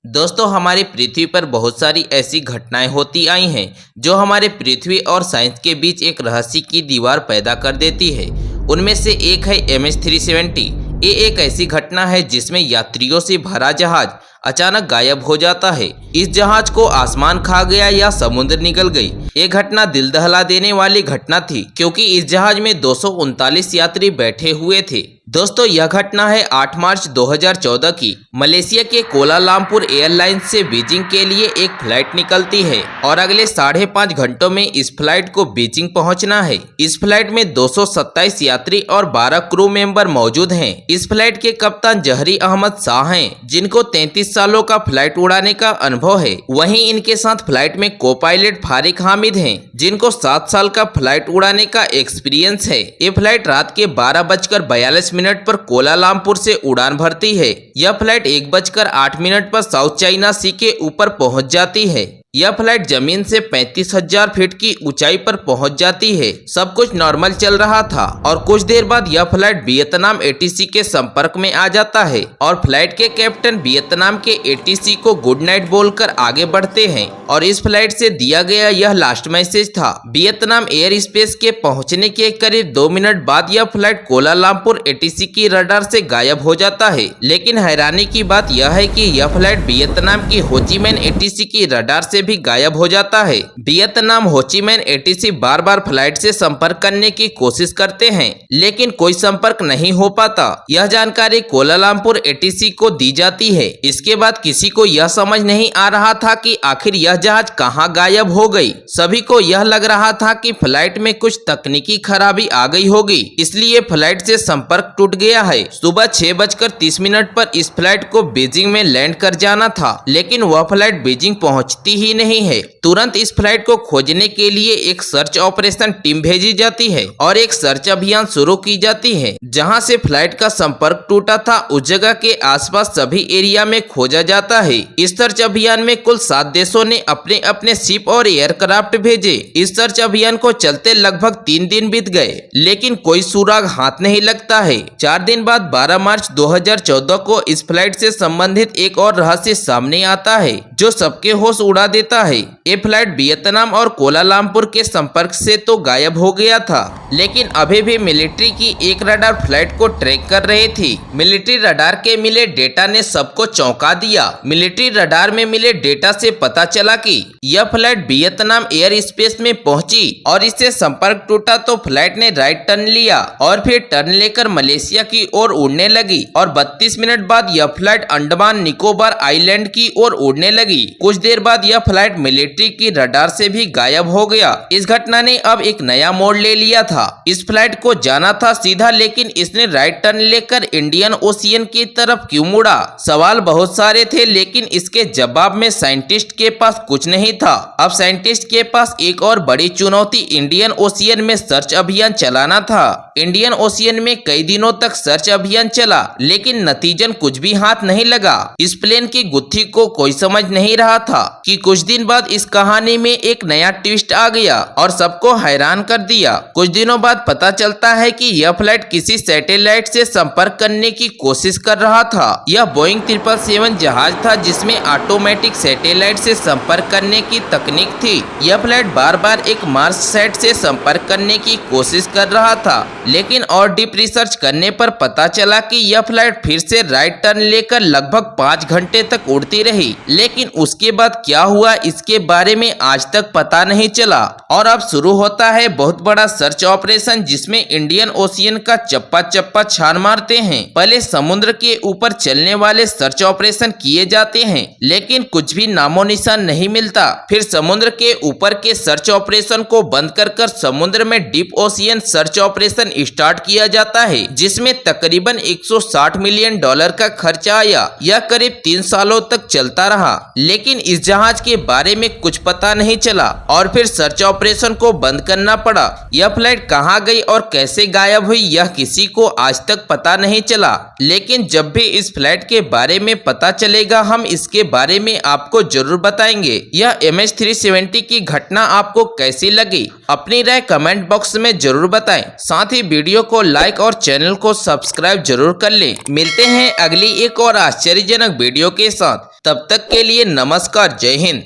दोस्तों, हमारी पृथ्वी पर बहुत सारी ऐसी घटनाएं होती आई हैं जो हमारे पृथ्वी और साइंस के बीच एक रहस्य की दीवार पैदा कर देती है। उनमें से एक है MH370। ये एक ऐसी घटना है जिसमें यात्रियों से भरा जहाज अचानक गायब हो जाता है। इस जहाज को आसमान खा गया या समुद्र निगल गई। ये घटना दिल दहला देने वाली घटना थी क्योंकि इस जहाज में 239 यात्री बैठे हुए थे। दोस्तों, यह घटना है 8 मार्च 2014 की। मलेशिया के कोलालमपुर एयरलाइंस से बीजिंग के लिए एक फ्लाइट निकलती है और अगले 5.5 घंटों में इस फ्लाइट को बीजिंग पहुंचना है। इस फ्लाइट में 227 यात्री और 12 क्रू मेंबर मौजूद हैं। इस फ्लाइट के कप्तान जहरी अहमद शाह हैं, जिनको 33 सालों का फ्लाइट उड़ाने का अनुभव है। वहीं इनके साथ फ्लाइट में को पायलट फारिक हामिद हैं, जिनको 7 साल का फ्लाइट उड़ाने का एक्सपीरियंस है। ये फ्लाइट रात के 12:42 मिनट पर कोलालमपुर से उड़ान भरती है। यह फ्लाइट 1:08 पर साउथ चाइना सी के ऊपर पहुंच जाती है। यह फ्लाइट जमीन से 35,000 फीट की ऊंचाई पर पहुंच जाती है। सब कुछ नॉर्मल चल रहा था और कुछ देर बाद यह फ्लाइट वियतनाम ATC के संपर्क में आ जाता है और फ्लाइट के कैप्टन वियतनाम के ATC को गुड नाइट बोलकर आगे बढ़ते हैं और इस फ्लाइट से दिया गया यह लास्ट मैसेज था। वियतनाम एयर स्पेस के पहुंचने के करीब 2 मिनट बाद यह फ्लाइट कोलालमपुर ATC की रडार से गायब हो जाता है। लेकिन हैरानी की बात यह है कि यह फ्लाइट वियतनाम की हो ची मिन्ह ATC की रडार से भी गायब हो जाता है। वियतनाम हो ची मिन्ह ATC बार बार फ्लाइट से संपर्क करने की कोशिश करते हैं, लेकिन कोई संपर्क नहीं हो पाता। यह जानकारी कोलालमपुर ATC को दी जाती है। इसके बाद किसी को यह समझ नहीं आ रहा था कि आखिर यह जहाज कहां गायब हो गई। सभी को यह लग रहा था कि फ्लाइट में कुछ तकनीकी खराबी आ गई होगी, इसलिए फ्लाइट से संपर्क टूट गया है। सुबह 6:30 पर इस फ्लाइट को बीजिंग में लैंड कर जाना था, लेकिन वह फ्लाइट बीजिंग पहुंचती ही नहीं है। तुरंत इस फ्लाइट को खोजने के लिए एक सर्च ऑपरेशन टीम भेजी जाती है और एक सर्च अभियान शुरू की जाती है। जहां से फ्लाइट का संपर्क टूटा था उस जगह के आसपास सभी एरिया में खोजा जाता है। इस सर्च अभियान में कुल 7 देशों ने अपने अपने शिप और एयरक्राफ्ट भेजे। इस सर्च अभियान को चलते लगभग 3 दिन बीत गए, लेकिन कोई सुराग हाथ नहीं लगता है। 4 दिन बाद 12 मार्च 2014 को इस फ्लाइट से संबंधित एक और रहस्य सामने आता है जो सबके होश उड़ा देता है। ये फ्लाइट वियतनाम और कोलालमपुर के संपर्क से तो गायब हो गया था, लेकिन अभी भी मिलिट्री की एक रडार फ्लाइट को ट्रैक कर रही थी। मिलिट्री रडार के मिले डेटा ने सबको चौंका दिया। मिलिट्री रडार में मिले डेटा से पता चला कि यह फ्लाइट वियतनाम एयर स्पेस में पहुंची और इससे संपर्क टूटा तो फ्लाइट ने राइट टर्न लिया और फिर टर्न लेकर मलेशिया की ओर उड़ने लगी और 32 मिनट बाद यह फ्लाइट अंडमान निकोबार आइलैंड की ओर उड़ने लगी। कुछ देर बाद यह फ्लाइट मिलिट्री की रडार से भी गायब हो गया। इस घटना ने अब एक नया मोड़ ले लिया था। इस फ्लाइट को जाना था सीधा, लेकिन इसने राइट टर्न लेकर इंडियन ओशियन की तरफ क्यों मुड़ा? सवाल बहुत सारे थे, लेकिन इसके जवाब में साइंटिस्ट के पास कुछ नहीं था। अब साइंटिस्ट के पास एक और बड़ी चुनौती इंडियन ओशियन में सर्च अभियान चलाना था। इंडियन ओशियन में कई दिनों तक सर्च अभियान चला, लेकिन नतीजन कुछ भी हाथ नहीं लगा। इस प्लेन की गुत्थी को कोई समझ नहीं रहा था कि कुछ दिन बाद इस कहानी में एक नया ट्विस्ट आ गया और सबको हैरान कर दिया। कुछ दिनों बाद पता चलता है कि यह फ्लाइट किसी सैटेलाइट से संपर्क करने की कोशिश कर रहा था। यह बोइंग 777 जहाज था जिसमें ऑटोमेटिक सैटेलाइट से संपर्क करने की तकनीक थी। यह फ्लाइट बार बार एक मार्स सैट से संपर्क करने की कोशिश कर रहा था, लेकिन और डीप रिसर्च करने पर पता चला कि यह फ्लाइट फिर से राइट टर्न लेकर लगभग 5 घंटे तक उड़ती रही, लेकिन उसके बाद क्या हुआ इसके बारे में आज तक पता नहीं चला। और अब शुरू होता है बहुत बड़ा सर्च ऑपरेशन जिसमें इंडियन ओशियन का चप्पा चप्पा छान मारते हैं। पहले समुद्र के ऊपर चलने वाले सर्च ऑपरेशन किए जाते हैं, लेकिन कुछ भी नामो निशान नहीं मिलता। फिर समुद्र के ऊपर के सर्च ऑपरेशन को बंद कर समुद्र में deep ocean search operation start किया जाता है, जिसमें तकरीबन $160 मिलियन का खर्चा आया। यह करीब 3 सालों तक चलता रहा, लेकिन इस जहाज के बारे में कुछ पता नहीं चला और फिर सर्च ऑपरेशन को बंद करना पड़ा। यह फ्लाइट कहां गई और कैसे गायब हुई यह किसी को आज तक पता नहीं चला, लेकिन जब भी इस फ्लाइट के बारे में पता चलेगा हम इसके बारे में आपको जरूर बताएंगे। यह MH370 की घटना आपको कैसी लगी? अपनी राय कमेंट बॉक्स में जरूर बताएं। साथ ही वीडियो को लाइक और चैनल को सब्सक्राइब जरूर कर लें। मिलते हैं अगली एक और आश्चर्यजनक वीडियो के साथ। तब तक के लिए नमस्कार, जय हिंद।